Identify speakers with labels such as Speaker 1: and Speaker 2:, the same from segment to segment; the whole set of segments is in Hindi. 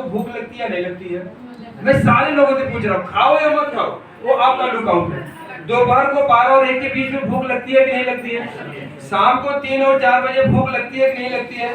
Speaker 1: को भूख लगती है नहीं लगती है? मैं सारे लोगों से पूछ रहा हूँ, खाओ या मत खाओ, वो आपका लुकआउट है। दोपहर को 12 और 1 के बीच में भूख लगती है कि नहीं लगती है? शाम को 3 और 4 बजे भूख लगती है कि नहीं लगती है?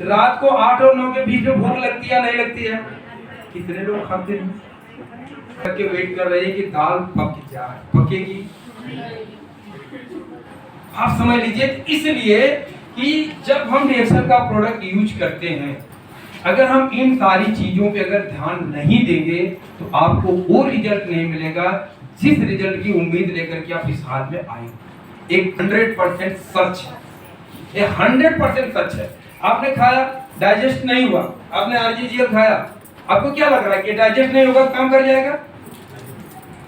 Speaker 1: रात को 8 और 9 के बीच में भूख लगती है नहीं लगती है? कितने लोग खाते हैं? करके वेट कर रहे हैं कि दाल पक जाए, पकेगी? आप समझ लीजिए, इसलिए कि जब हम रिएक्शन का प्रोडक्ट यूज करते हैं, अगर हम इन सारी चीजों पे अगर ध्यान नहीं देंगे तो आपको वो रिजल्ट नहीं मिलेगा जिस रिजल्ट की उम्मीद लेकर के आप इस हाल में आए। एक 100% सच है, ये 100% सच है। आपने खाया, डाइजेस्ट नहीं हुआ, आपने आरजीजीएल खाया, आपको क्या लग रहा है कि डाइजेस्ट नहीं होगा, काम कर जाएगा?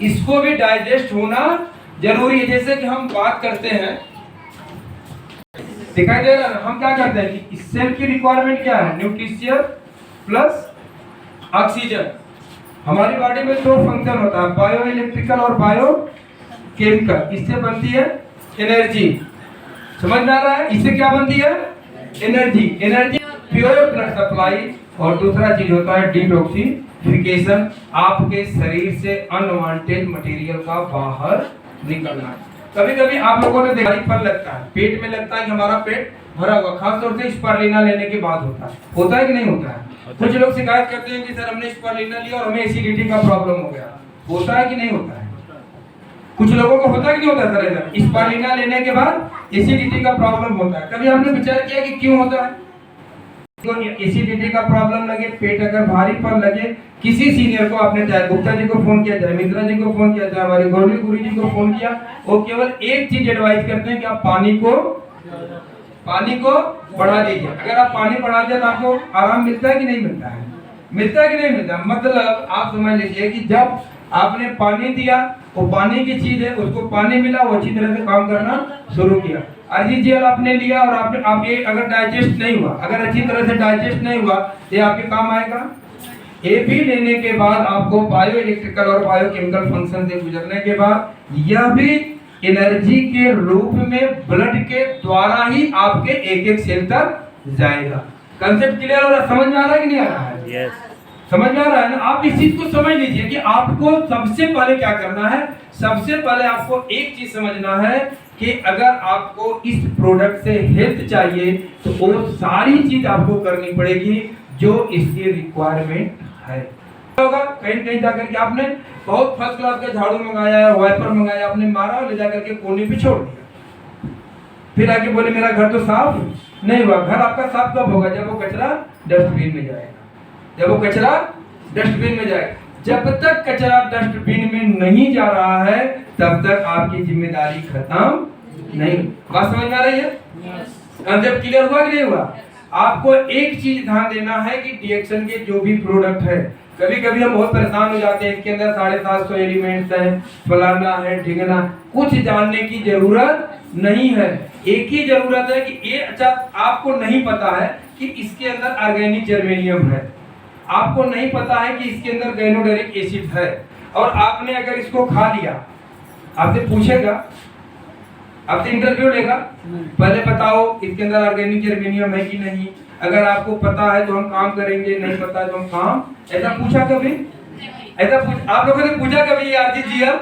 Speaker 1: इसको भी डाइजेस्ट होना जरूरी है। जैसे कि हम बात करते हैं, दिखाई दे रहा है, हम क्या करते हैं कि इस सेल की रिक्वायरमेंट क्या है? Nutrition plus oxygen. हमारी बॉडी में 2 फंक्शन होता है, बायो इलेक्ट्रिकल और बायो केमिकल। इससे बनती है एनर्जी, समझ में आ रहा है? इससे क्या बनती है? Energy. Energy pure blood supply, और दूसरा चीज होता है डिटॉक्सिफिकेशन, आपके शरीर से अनवांटेड मटेरियल का बाहर निकलना। कभी कभी आप लोगों ने देखा फल लगता है, पेट में लगता है कि हमारा पेट भरा हुआ, खासतौर से स्पारुलिना लेने के बाद होता है कि नहीं होता है? कुछ लोग शिकायत करते हैं कि सर हमने स्पारुलिना लिया और हमें एसिडिटी का प्रॉब्लम हो गया। होता है कि नहीं होता है? कुछ लोगों को होता है कि नहीं होता सर? स्पारुलिना लेने के बाद एसिडिटी का प्रॉब्लम होता है। कभी आपने विचार किया कि क्यों होता है? एसिडिटी का प्रॉब्लम लगे, पेट अगर भारीपन लगे, किसी सीनियर को आपने, चाहे गुप्ता जी को फोन किया, चाहे मित्रा जी को फोन किया, चाहे हमारे गौरवी गुरु जी को फोन किया, वो केवल एक चीज एडवाइस करते हैं कि आप पानी को बढ़ा दीजिए। अगर आप पानी बढ़ा दिया तो आपको आराम मिलता है कि नहीं मिलता है? मिलता है कि नहीं मिलता? मतलब आप समझ लीजिए कि जब आपने पानी दिया, वो पानी की चीज है, उसको पानी मिला, वो अच्छी तरह से काम करना शुरू किया। आरजीजीएल आपने लिया और आप ये अगर डाइजेस्ट नहीं हुआ, अगर अच्छी तरह से डाइजेस्ट नहीं हुआ, ये आपके काम आएगा? ये भी लेने के बाद आपको बायो इलेक्ट्रिकल और बायो केमिकल फंक्शन से गुजरने के बाद यह भी एनर्जी के रूप में ब्लड के द्वारा ही आपके एक एक सेल तक जाएगा। कंसेप्ट क्लियर हो रहा? समझ में आ रहा है कि नहीं आ रहा है?
Speaker 2: यस,
Speaker 1: समझ में आ रहा है ना? आप इस चीज को समझ लीजिए कि आपको सबसे पहले क्या करना है। सबसे पहले आपको एक चीज समझना है कि अगर आपको इस प्रोडक्ट से हेल्थ चाहिए तो वो सारी चीज आपको करनी पड़ेगी जो इसकी रिक्वायरमेंट है। होगा कहीं जाकर के आपने बहुत फर्स्ट क्लास का झाड़ू मंगाया, वाइपर मंगाया, आपने मारा और ले जाकर के कोने पे छोड़ दिया, फिर आके बोले मेरा घर तो साफ नहीं हुआ। घर आपका साफ कब होगा? जब वो कचरा डस्टबिन में जाएगा, जब वो कचरा डस्टबिन में जाएगा। जब तक कचरा डस्टबिन में नहीं जा रहा है तब तक आपकी जिम्मेदारी खत्म नहीं। बात समझ में आ रही है? जब क्लियर हुआ कि नहीं हुआ? आपको एक चीज ध्यान देना है कि रिएक्शन के जो भी प्रोडक्ट है, कभी कभी हम बहुत परेशान हो जाते हैं, इसके अंदर 750 एलिमेंट्स हैं, फलाना है, ढिगना, कुछ जानने की जरूरत नहीं है। एक ही जरूरत है कि ये, अच्छा आपको नहीं पता है कि इसके अंदर ऑर्गेनिक जर्मेनियम है, आपको नहीं पता है कि इसके अंदर गायनोडेरिक एसिड है, और आपने अगर इसको खा लिया, आपसे पूछेगा, आपसे इंटरव्यू लेगा, पहले बताओ इसके अंदर ऑर्गेनिक जर्मेनियम है कि नहीं। अगर आपको पता है तो हम काम करेंगे, नहीं पता है तो हम काम, ऐसा पूछा कभी? ऐसा आप लोगों ने पूछा कभी आरजीजीएल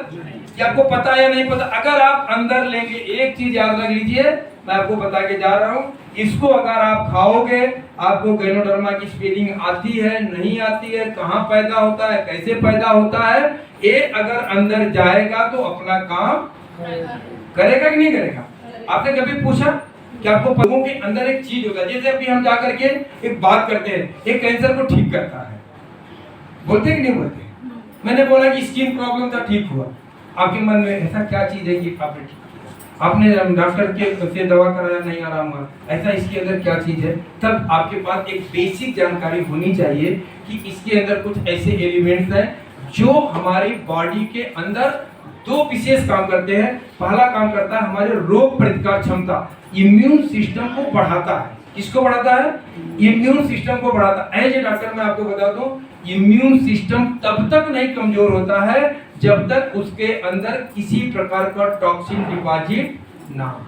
Speaker 1: कि आपको पता है या नहीं पता? अगर आप अंदर लेंगे, एक चीज याद रख लीजिए, मैं आपको बता के जा रहा हूँ, इसको अगर आप खाओगे, आपको गैनोडर्मा की स्पेलिंग आती है नहीं आती है, कहाँ पैदा होता है, कैसे पैदा होता है, ये अगर अंदर जाएगा तो अपना काम करेगा कि नहीं करेगा? आपने कभी पूछा कि आपको पगों के अंदर एक चीज होता है, जैसे अभी हम जा करके एक बात करते हैं, एक कैंसर को ठीक करता है, बोलते कि नहीं बोलते? मैंने बोला कि स्किन प्रॉब्लम था, ठीक हुआ। आपके मन में ऐसा क्या चीज है कि आपने ठीक किया? आपने डॉक्टर के से दवा कराया, नहीं आराम हुआ, ऐसा इसके अंदर क्या चीज है? तब आपके पास एक बेसिक जानकारी होनी चाहिए कि इसके अंदर कुछ ऐसे एलिमेंट्स हैं जो हमारी बॉडी के अंदर 2 विशेष काम करते हैं। पहला काम करता है हमारे रोग प्रतिकार क्षमता, इम्यून सिस्टम को बढ़ाता है। किसको बढ़ाता है? इम्यून सिस्टम को बढ़ाता है। एज ए डॉक्टर मैं आपको बता दूं, इम्यून सिस्टम तब तक नहीं कमजोर होता है जब तक उसके अंदर किसी प्रकार का टॉक्सिन डिपॉजिट ना हो।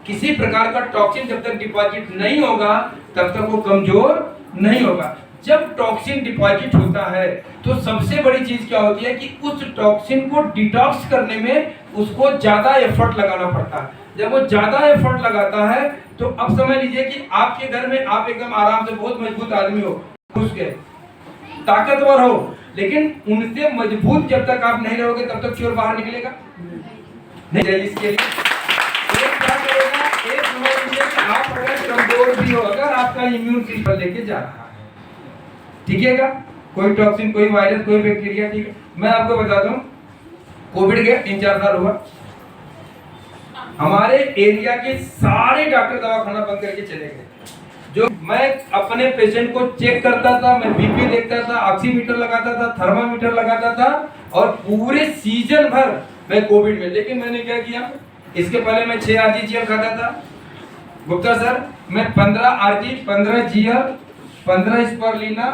Speaker 1: किसी प्रकार का टॉक्सिन जब तक डिपॉजिट नहीं होगा तब तक वो कमजोर नहीं होगा। जब टॉक्सिन डिपॉजिट होता है तो सबसे बड़ी चीज क्या होती है कि उस टॉक्सिन को डिटॉक्स करने में उसको ज्यादा एफर्ट लगाना पड़ता है। जब वो ज्यादा एफर्ट लगाता है तो अब समझ लीजिए कि आपके घर में आप एकदम आराम से बहुत मजबूत आदमी हो, उसके ताकतवर हो, लेकिन उनसे मजबूत जब तक आप नहीं रहोगे तब तक चोर बाहर निकलेगा नहीं। इसके लिए क्या करेगा, एक समझ लीजिए कि आप अगर कमजोर भी हो, अगर आपका इम्यून सिस्टम लेके जा रहा है, ठीक है का कोई टॉक्सिन, कोई वायरस, कोई बैक्टीरिया, ठीक है। मैं आपको बताता हूँ, कोविड के 3-4 साल हुआ, हमारे एरिया के सारे डॉक्टर दवाखाना बंद करके चले गए। जो मैं अपने पेशेंट को चेक करता था, मैं बीपी देखता था, ऑक्सीमीटर लगाता था, थर्मामीटर लगाता था, और पूरे सीजन भर मैं कोविड में, लेकिन मैंने क्या किया, इसके पहले मैं 6 आरजीजीएल खाता था गुप्ता सर, मैं 15 आरजी, 15 जीएल, 15 स्परलिना,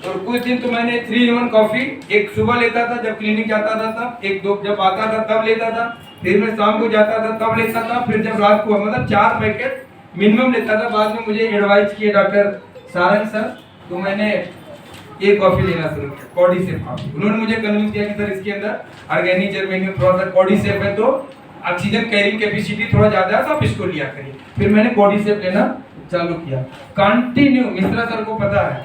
Speaker 1: और कुछ दिन तो मैंने 3-in-1 कॉफी, एक सुबह लेता था जब क्लिनिक जाता था तब, एक दो जब आता था तब लेता था, फिर मैं शाम को जाता था तब लेता था, फिर जब रात को, मतलब 4 पैकेट मिनिमम लेता था। बाद में मुझे एडवाइस किए डॉक्टर सारंग सर, तो मैंने एक कॉफी लेना शुरू किया, कॉर्डिसेप कॉफी। उन्होंने मुझे कन्विंस किया कि सर इसके अंदर ऑर्गेनिक जर्मेनियम थोड़ा सा कॉर्डिसेप है, तो ऑक्सीजन कैरिंग कैपेसिटी थोड़ा ज्यादा है, तो आप इसको लिया करिए। फिर मैंने कॉर्डिसेप लेना चालू किया कंटिन्यू, मिश्रा सर को पता है,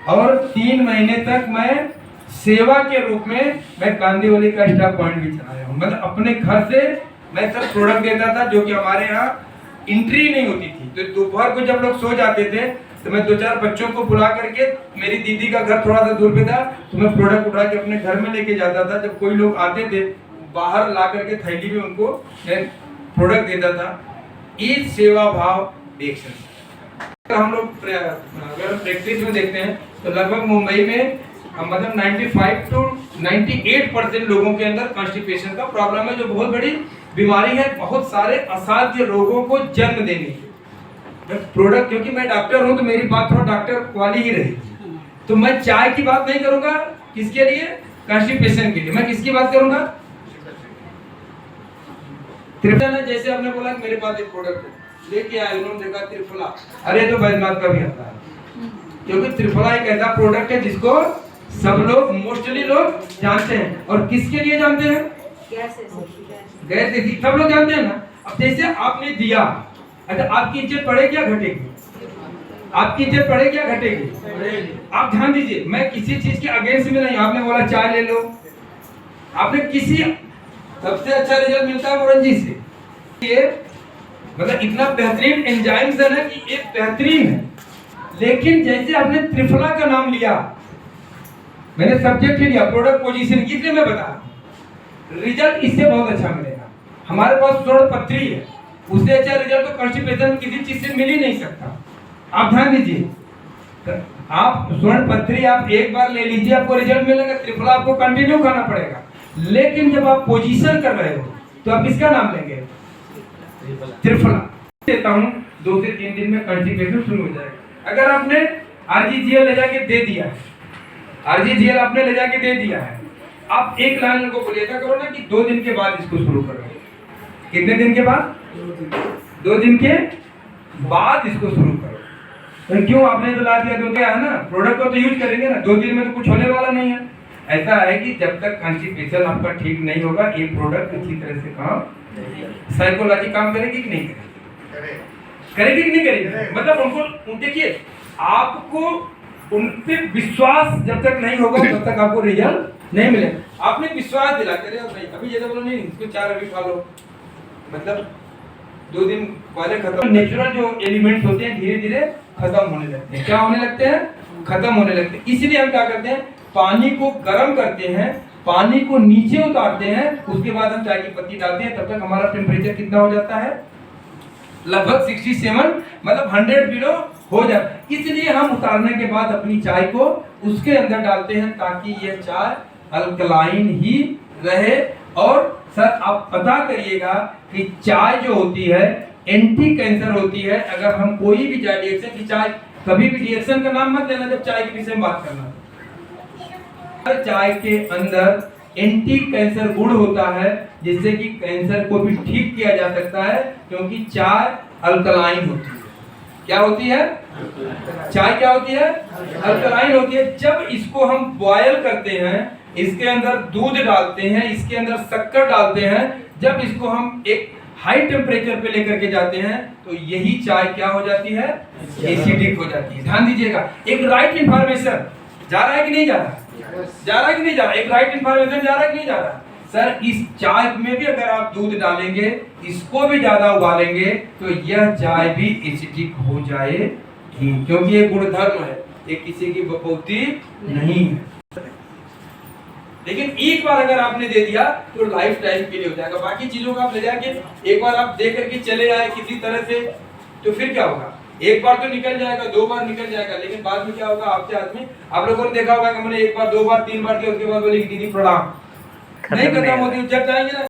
Speaker 1: और 3 महीने तक मैं सेवा के रूप में मैं कांदीवली का स्टाफ पॉइंट भी चलाया हूँ। मतलब अपने घर से मैं सब प्रोडक्ट देता था जो कि हमारे यहाँ एंट्री नहीं होती थी। तो दोपहर को जब लोग सो जाते थे तो मैं 2-4 बच्चों को बुला करके, मेरी दीदी का घर थोड़ा सा दूर पे था, तो मैं प्रोडक्ट उठा के अपने घर में लेके जाता था। जब कोई लोग आते थे बाहर ला करके थैली में उनको प्रोडक्ट देता था। ये सेवा भाव देख सकते। हम लोग अगर प्रैक्टिस में देखते हैं तो लगभग मुंबई में मतलब 95 to 98% लोगों के अंदर कॉन्स्टिपेशन का प्रॉब्लम है, जो बहुत बड़ी बीमारी है, बहुत सारे असाध्य रोगों को जन्म देने की प्रोडक्ट। क्योंकि मैं डॉक्टर हूं तो मेरी बात थोड़ा डॉक्टर वाली ही रहेगी। तो मैं चाय की बात नहीं करूंगा, किसके लिए, कॉन्स्टिपेशन के लिए। मैं किसकी बात करूंगा, त्रिफला। जैसे आपने बोला कि मेरे पास एक प्रोडक्ट है, लेके आए, उन्होंने देखा त्रिफला, अरे तो बैजनाथ का भी आता है, क्योंकि त्रिफला एक ऐसा प्रोडक्ट है जिसको सब लोग, मोस्टली लोग जानते हैं। और किसके लिए जानते हैं, गैस एसिड, सब लोग जानते हैं ना। अब जैसे आपने दिया, अच्छा आपकी इज्जत बढ़े क्या घटेगी, आपकी इज्जत बढ़े क्या घटेगी। आप ध्यान दीजिए, मैं किसी चीज के अगेंस्ट में नहीं। आपने बोला चाय ले लो, आपने किसी, सबसे अच्छा रिजल्ट मिलता है मोरंजी से। ये मतलब इतना बेहतरीन एंजाइम्स है ना कि ये बेहतरीन है। लेकिन जैसे आपने त्रिफला का नाम लिया, मैंने सब्जेक्ट ही लिया प्रोडक्ट पोजीशन, इसलिए मैं बता रहा हूं रिजल्ट इससे बहुत अच्छा मिलेगा। हमारे पास स्वर्ण पत्री है, उससे अच्छा रिजल्ट तो कॉन्स्टिपेशन किसी चीज से मिल ही नहीं सकता। आप ध्यान दीजिए, आप स्वर्ण पत्री आप एक बार ले लीजिए, आपको रिजल्ट मिलेगा। त्रिफला आपको कंटिन्यू खाना पड़ेगा। लेकिन जब आप पोजीशन कर रहे हो तो आप किसका नाम लेंगे, त्रिफला। देता हूं 2 से 3 दिन में कॉन्स्टिपेशन शुरू हो जाएगा। अगर आपने आरजीजीएल ले जाके दे दिया है, आरजीजीएल आपने ले जाके दे दिया है, आप एक लाइन उनको बोलिएगा करो ना कि 2 दिन के बाद इसको शुरू करो। कितने दिन के बाद, 2 दिन के बाद इसको शुरू करो। तो क्यों आपने तो ला दिया, 2 दिन है ना, प्रोडक्ट को तो यूज करेंगे ना, 2 दिन में तो कुछ होने वाला नहीं है। ऐसा है कि जब तक कॉन्स्टिपेशन आपका ठीक नहीं होगा, ये प्रोडक्ट अच्छी तरह से काम, साइकोलॉजी काम करेगी कि नहीं करेगी, करेगी कि नहीं करेगी। मतलब उनको देखिए, आपको उन पे विश्वास जब तक नहीं होगा तब तक आपको रिजल्ट नहीं मिलेगा। आपने विश्वास दिला करे भाई, अभी ये तो बोलो नहीं इसको 4 अभी खा लो, मतलब 2 दिन पहले खत्म। नेचुरल जो एलिमेंट्स होते हैं धीरे धीरे खत्म होने लगते हैं। क्या होने लगते हैं, खत्म होने लगते हैं। इसलिए हम क्या करते हैं, पानी को गर्म करते हैं, पानी को नीचे उतारते हैं, उसके बाद हम चाय की पत्ती डालते हैं। तब तक हमारा टेम्परेचर कितना हो जाता है, लगभग 67, मतलब 100 किलो हो जाता है। इसलिए हम उतारने के बाद अपनी चाय को उसके अंदर डालते हैं ताकि यह चाय अल्कलाइन ही रहे। और सर आप पता करिएगा कि चाय जो होती है एंटी कैंसर होती है। अगर हम कोई भी चाय, रिएक्शन की चाय, कभी भी रिएक्शन का नाम मत लेना जब चाय के विषय में बात करना। चाय के अंदर एंटी कैंसर गुण होता है, जिससे कि कैंसर को भी ठीक किया जा सकता है, क्योंकि चाय अल्कलाइन होती है। क्या होती है, चाय क्या होती है? अल्कलाइन होती है। जब इसको हम बॉयल करते हैं, इसके अंदर दूध डालते हैं, इसके अंदर शक्कर डालते हैं, जब इसको हम एक हाई टेम्परेचर पे लेकर के जाते हैं तो यही चाय क्या हो जाती है? एसिडिक हो जाती है। ध्यान दीजिएगा, एक राइट इंफॉर्मेशन जा रहा है कि नहीं जा रहा? जा रहा है कि नहीं जा रहा? एक राइट इंफॉर्मेशन जा रहा है कि नहीं जा रहा? सर, इस चाय में भी अगर आप दूध डालेंगे, इसको भी ज्यादा उबालेंगे तो यह चाय भी एसिडिक हो जाएगी, क्योंकि ये गुणधर्म है, ये किसी की बपौती नहीं है। लेकिन एक बार अगर आपने दे दिया तो लाइफ टाइम के लिए हो जाएगा। बाकी चीजों का आप ले जाके एक बार आप दे करके चले आए किसी तरह से, तो फिर क्या होगा? एक बार तो निकल जाएगा, 2 बार निकल जाएगा, लेकिन बाद में क्या होगा? आपके हाथ में, आप लोगों ने देखा होगा कि मैंने 1 बार 2 बार 3 बार किया, उसके बाद बोले कि दीदी प्रणाम, नहीं खत्म होती, जब जाएंगे ना